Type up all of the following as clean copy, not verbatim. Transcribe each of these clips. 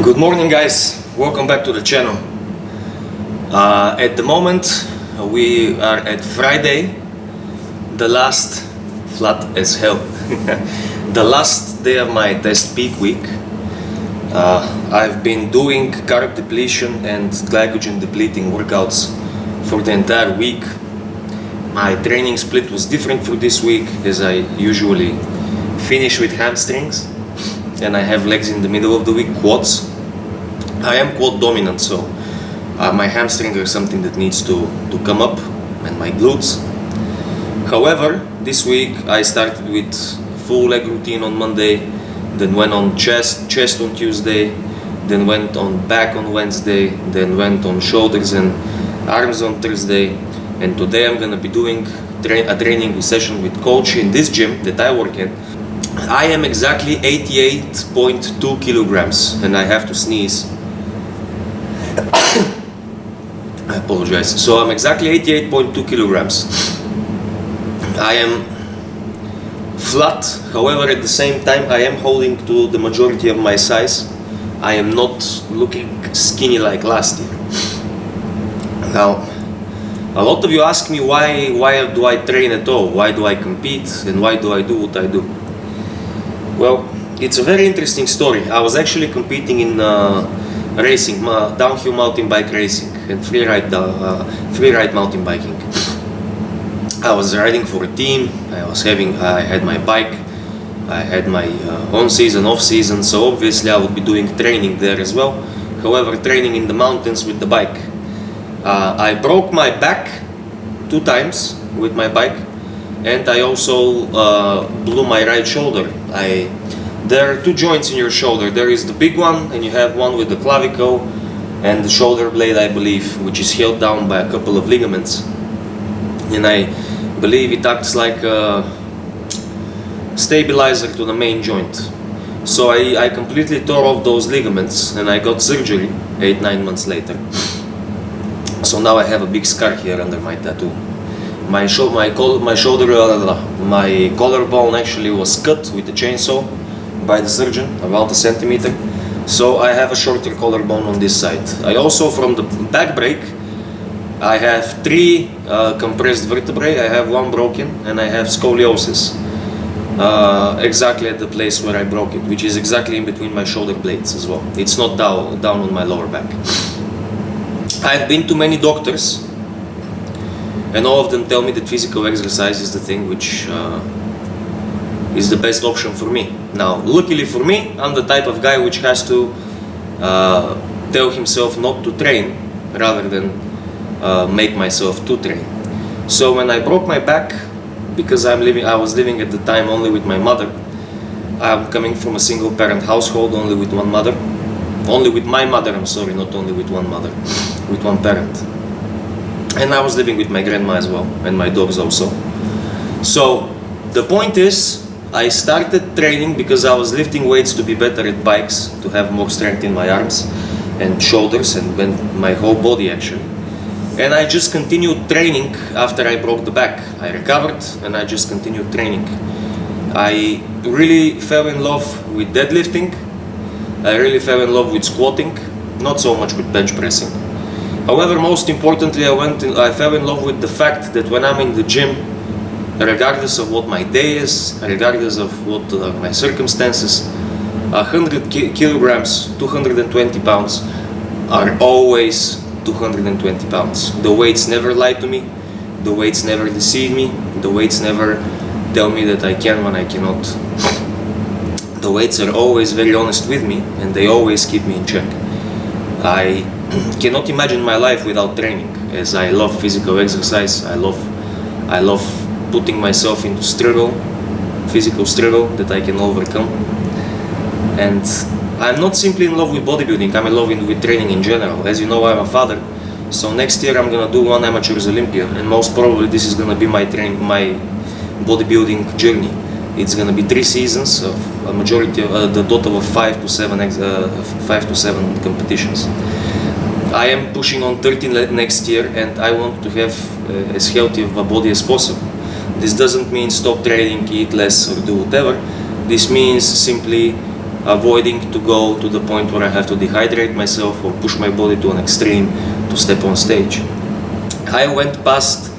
Good morning, guys. Welcome back to the channel. At the moment we are at Friday, the last flat as hell the last day of my test peak week. I've been doing carb depletion and glycogen depleting workouts for the entire week. My training split was different for this week, as I usually finish with hamstrings and I have legs in the middle of the week, quads. I am quad dominant, so my hamstrings are something that needs to come up, and my glutes. However, this week I started with full leg routine on Monday, then went on chest on Tuesday, then went on back on Wednesday, then went on shoulders and arms on Thursday, and today I'm gonna be doing a training session with coach in this gym that I work in. I am exactly 88.2 kilograms, and I have to sneeze. I apologize. So I'm exactly 88.2 kilograms. I am flat, however at the same time I am holding to the majority of my size. I am not looking skinny like last year. Now, a lot of you ask me why do I train at all? Why do I compete? And why do I do what I do? Well, it's a very interesting story. I was actually competing in racing, downhill mountain bike racing and free ride mountain biking. I was riding for a team. I had my bike. I had my on season, off season. So obviously I would be doing training there as well. However, training in the mountains with the bike. I broke my back 2 times with my bike, and I also blew my right shoulder. There are 2 joints in your shoulder. There is the big one, and you have one with the clavicle and the shoulder blade, I believe, which is held down by a couple of ligaments. And I believe it acts like a stabilizer to the main joint. So I completely tore off those ligaments, and I got surgery 8-9 months later. So now I have a big scar here under my tattoo. My collarbone actually was cut with a chainsaw by the surgeon, about 1 centimeter. So I have a shorter collarbone on this side. I also, from the back break, I have 3 compressed vertebrae. I have 1 broken, and I have scoliosis exactly at the place where I broke it, which is exactly in between my shoulder blades as well. It's not down on my lower back. I've been to many doctors, and all of them tell me that physical exercise is the thing which is the best option for me. Now, luckily for me, I'm the type of guy which has to tell himself not to train rather than make myself to train. So when I broke my back, because I was living at the time only with my mother. I'm coming from a single parent household, only with one mother. Only with my mother, I'm sorry, not only with one mother, with one parent. And I was living with my grandma as well, and my dogs also. So the point is, I started training because I was lifting weights to be better at bikes, to have more strength in my arms and shoulders and my whole body actually. And I just continued training after I broke the back. I recovered and I just continued training. I really fell in love with deadlifting. I really fell in love with squatting, not so much with bench pressing. However, most importantly, I fell in love with the fact that when I'm in the gym, regardless of what my day is, regardless of what my circumstances, 100 kilograms, 220 pounds are always 220 pounds. The weights never lie to me, the weights never deceive me, the weights never tell me that I can when I cannot. The weights are always very honest with me, and they always keep me in check. I cannot imagine my life without training, as I love physical exercise. I love putting myself into physical struggle that I can overcome. And I'm not simply in love with bodybuilding, I'm in love with training in general. As you know, I'm a father, so next year I'm gonna do 1 Amateurs Olympia, and most probably this is gonna be my bodybuilding journey. It's gonna be 3 seasons of a majority of the total of 5 to 7 competitions. I am pushing on 13 next year, and I want to have as healthy of a body as possible. This doesn't mean stop training, eat less, or do whatever. This means simply avoiding to go to the point where I have to dehydrate myself or push my body to an extreme to step on stage. I went past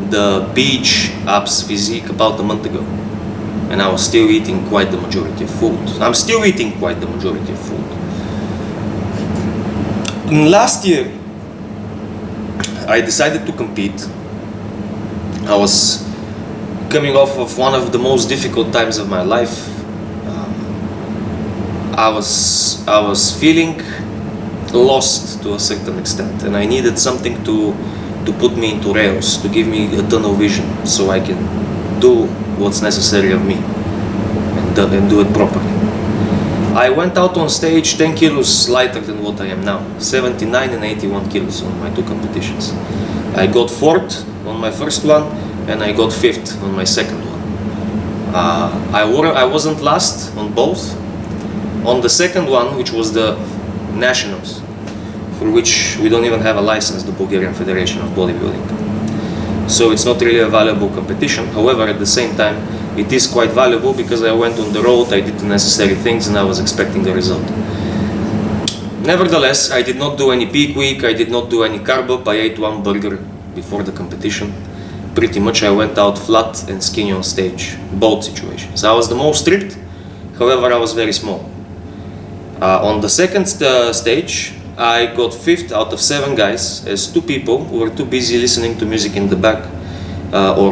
the beach abs physique about a month ago, and I was still eating quite the majority of food. I'm still eating quite the majority of food. Last year, I decided to compete. I was coming off of one of the most difficult times of my life. I was feeling lost to a certain extent, and I needed something to put me into rails, to give me a tunnel vision, so I can do what's necessary of me and do it properly. I went out on stage 10 kilos lighter than what I am now, 79 and 81 kilos on my 2 competitions. I got 4th on my first one, and I got 5th on my second one. I wasn't last on both. On the second one, which was the nationals, for which we don't even have a license, the Bulgarian Federation of Bodybuilding. So it's not really a valuable competition. However, at the same time, it is quite valuable because I went on the road, I did the necessary things, and I was expecting the result. Nevertheless, I did not do any peak week, I did not do any carb up. I ate 1 burger before the competition. Pretty much I went out flat and skinny on stage, both situations. I was the most stripped, however I was very small. On the second stage, I got 5th out of 7 guys, as 2 people who were too busy listening to music in the back or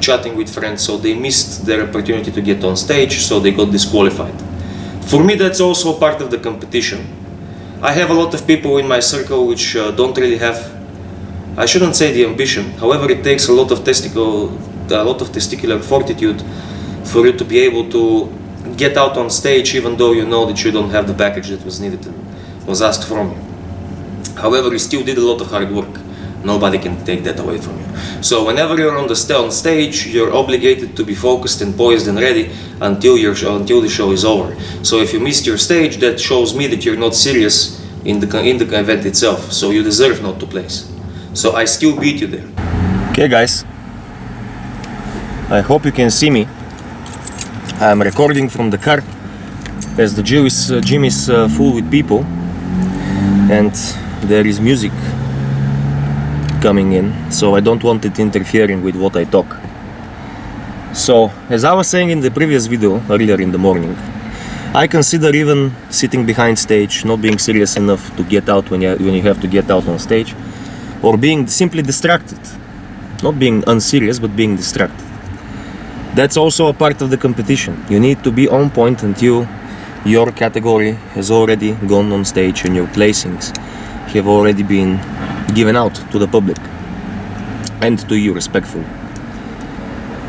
chatting with friends, so they missed their opportunity to get on stage, so they got disqualified. For me, that's also part of the competition. I have a lot of people in my circle which don't really have, I shouldn't say the ambition, however it takes a lot of testicular fortitude for you to be able to get out on stage even though you know that you don't have the package that was needed and was asked from you. However, you still did a lot of hard work. Nobody can take that away from you. So whenever you're on stage, you're obligated to be focused and poised and ready until the show is over. So if you missed your stage, that shows me that you're not serious in the event itself. So you deserve not to place. So I still beat you there. Okay, guys. I hope you can see me. I'm recording from the car as the gym is full with people, and there is music coming in, so I don't want it interfering with what I talk. So, as I was saying in the previous video earlier in the morning, I consider even sitting behind stage not being serious enough to get out when you have to get out on stage, or being simply distracted. Not being unserious, but being distracted. That's also a part of the competition. You need to be on point until your category has already gone on stage and your placings have already been given out to the public and to you respectfully.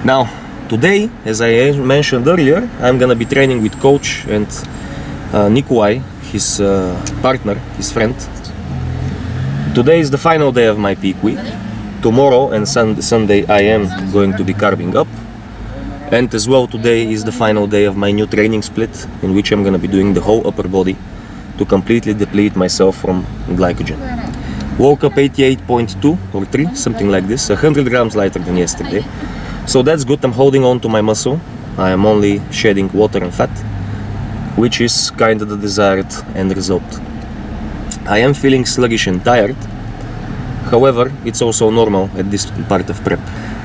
Now, today, as I mentioned earlier, I'm gonna be training with coach and Nikolai, his partner, his friend. Today is the final day of my peak week. Tomorrow and Sunday I am going to be carving up. And as well, today is the final day of my new training split, in which I'm gonna be doing the whole upper body to completely deplete myself from glycogen. Woke up 88.2 or 3, something like this, 100 grams lighter than yesterday. So that's good, I'm holding on to my muscle. I am only shedding water and fat, which is kind of the desired end result. I am feeling sluggish and tired. However, it's also normal at this part of prep.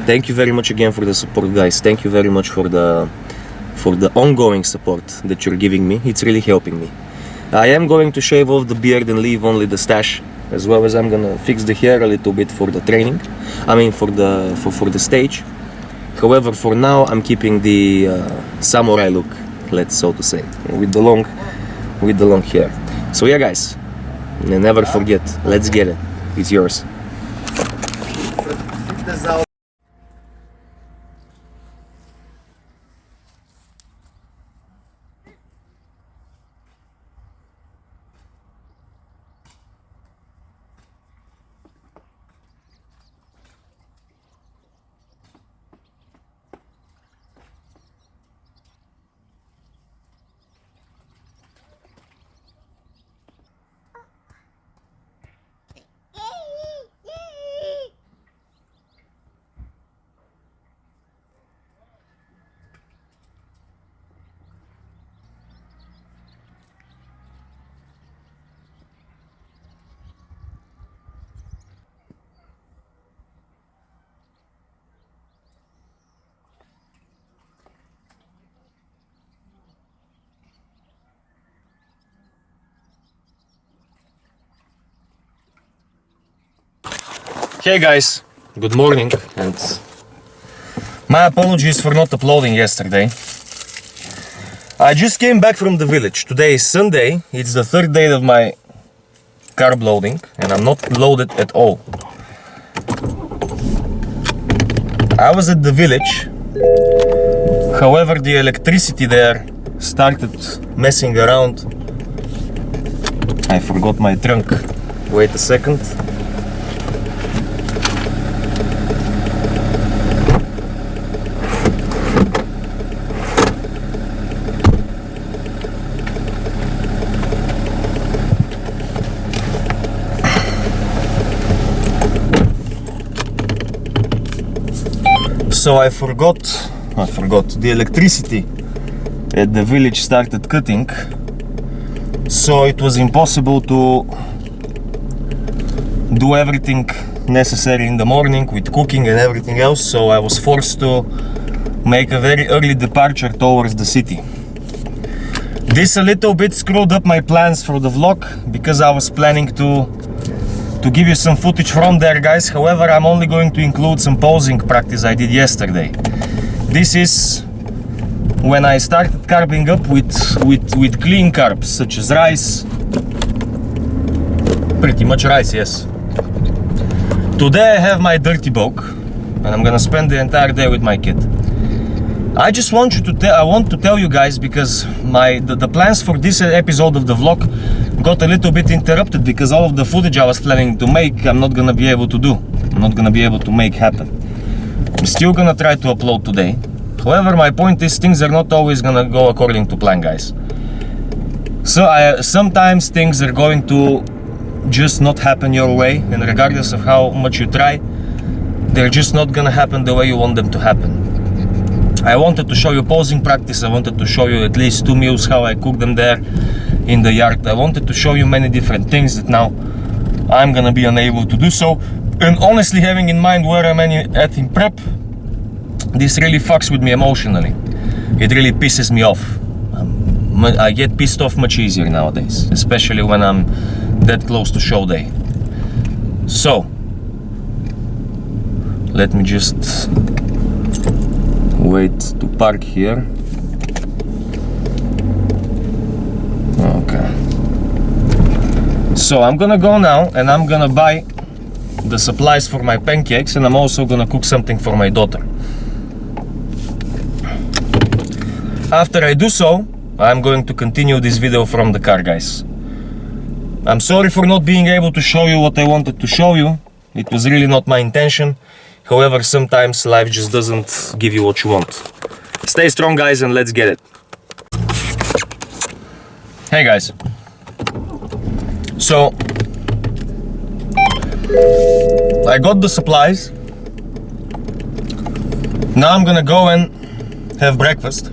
Thank you very much again for the support, guys. Thank you very much for the ongoing support that you're giving me. It's really helping me. I am going to shave off the beard and leave only the stash, as well as I'm gonna fix the hair a little bit for the training. I mean for the stage. However, for now I'm keeping the samurai look, let's so to say, with the long hair. So yeah, guys, never forget. Let's get it. It's yours. Hey guys, good morning, and my apologies for not uploading yesterday. I just came back from the village. Today is Sunday, it's the third day of my carb loading, and I'm not loaded at all. I was at the village, however the electricity there started messing around. I forgot my trunk. Wait a second. So I forgot the electricity at the village started cutting, so it was impossible to do everything necessary in the morning with cooking and everything else, so I was forced to make a very early departure towards the city. This a little bit screwed up my plans for the vlog, because I was planning to give you some footage from there, guys. However, I'm only going to include some posing practice I did yesterday. This is when I started carbing up with clean carbs such as rice. Pretty much rice, yes. Today I have my dirty bulk, and I'm gonna spend the entire day with my kid. I just want to tell you guys, because the plans for this episode of the vlog got a little bit interrupted because all of the footage I was planning to make, I'm not gonna be able to do. I'm not gonna be able to make happen. I'm still gonna try to upload today. However, my point is, things are not always gonna go according to plan, guys. So sometimes things are going to just not happen your way, and regardless of how much you try, they're just not gonna happen the way you want them to happen. I wanted to show you posing practice. I wanted to show you at least 2 meals, how I cook them there in the yard. I wanted to show you many different things that now I'm gonna be unable to do so. And honestly, having in mind where I'm at in prep, this really fucks with me emotionally. It really pisses me off. I get pissed off much easier nowadays, especially when I'm that close to show day. So, let me just wait to park here. Okay. So I'm gonna go now, and I'm gonna buy the supplies for my pancakes, and I'm also gonna cook something for my daughter. After I do so, I'm going to continue this video from the car, guys. I'm sorry for not being able to show you what I wanted to show you. It was really not my intention. However, sometimes life just doesn't give you what you want. Stay strong, guys, and let's get it. Hey guys. So I got the supplies. Now I'm gonna go and have breakfast.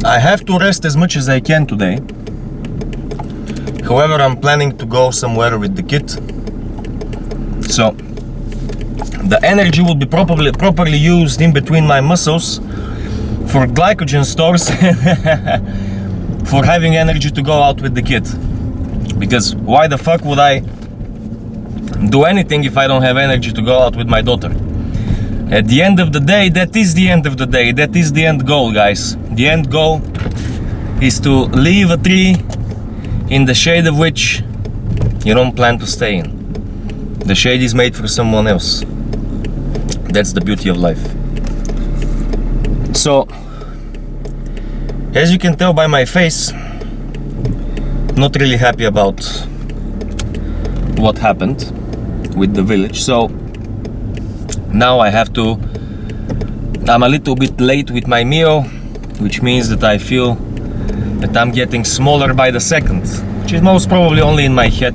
I have to rest as much as I can today. However, I'm planning to go somewhere with the kid. So the energy will be properly used in between my muscles for glycogen stores, for having energy to go out with the kid. Because why the fuck would I do anything if I don't have energy to go out with my daughter? At the end of the day, that is the end of the day. That is the end goal, guys. The end goal is to leave a tree in the shade of which you don't plan to stay in. The shade is made for someone else. That's the beauty of life. So, as you can tell by my face, not really happy about what happened with the village. So now I'm a little bit late with my meal, which means that I feel that I'm getting smaller by the second, which is most probably only in my head.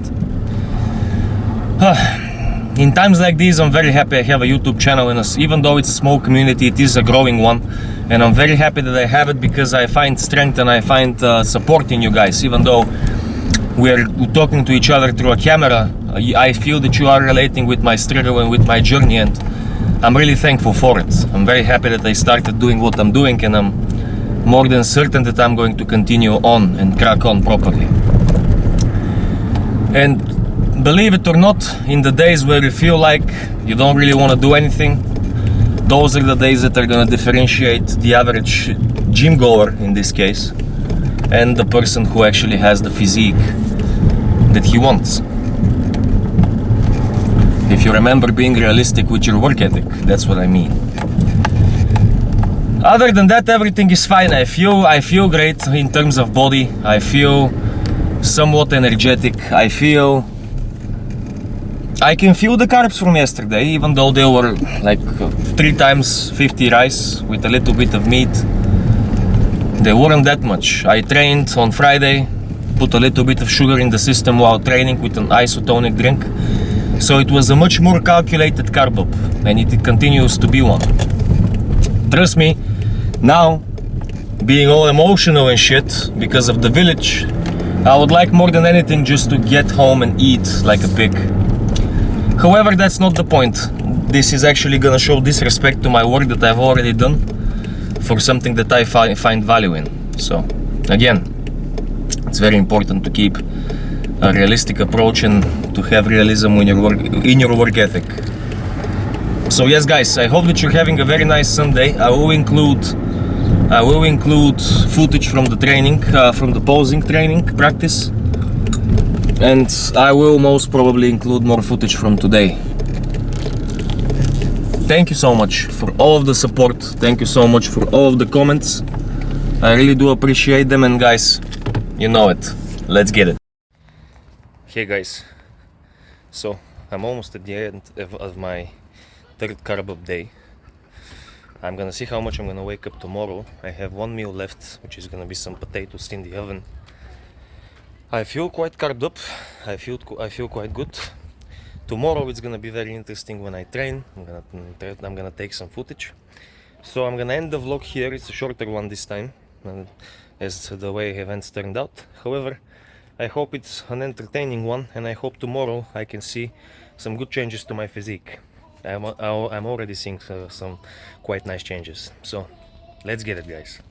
In times like these, I'm very happy I have a YouTube channel, and even though it's a small community, it is a growing one, and I'm very happy that I have it, because I find strength and I find support in you guys. Even though we're talking to each other through a camera, I feel that you are relating with my struggle and with my journey, and I'm really thankful for it. I'm very happy that I started doing what I'm doing, and I'm more than certain that I'm going to continue on and crack on properly. And believe it or not, in the days where you feel like you don't really want to do anything, those are the days that are going to differentiate the average gym goer in this case and the person who actually has the physique that he wants. If you remember being realistic with your work ethic, that's what I mean. Other than that, everything is fine. I feel great in terms of body. I feel somewhat energetic. I can feel the carbs from yesterday, even though they were like 3 times 50 rice with a little bit of meat. They weren't that much. I trained on Friday, put a little bit of sugar in the system while training with an isotonic drink. So it was a much more calculated carb up, and it continues to be one. Trust me, now, being all emotional and shit because of the village, I would like more than anything just to get home and eat like a pig. However, that's not the point. This is actually gonna show disrespect to my work that I've already done for something that I find value in. So, again, it's very important to keep a realistic approach and to have realism in your work ethic. So yes, guys, I hope that you're having a very nice Sunday. I will include footage from the training, from the posing training practice. And I will most probably include more footage from today. Thank you so much for all of the support. Thank you so much for all of the comments. I really do appreciate them, and guys, you know it. Let's get it. Hey guys, so I'm almost at the end of my 3rd carb up day. I'm gonna see how much I'm gonna wake up tomorrow. I have 1 meal left, which is gonna be some potatoes in the oven. I feel quite carved up. I feel quite good. Tomorrow it's gonna be very interesting when I train. I'm gonna take some footage. So I'm gonna end the vlog here. It's a shorter one this time, as the way events turned out. However, I hope it's an entertaining one, and I hope tomorrow I can see some good changes to my physique. I'm already seeing some quite nice changes. So let's get it, guys.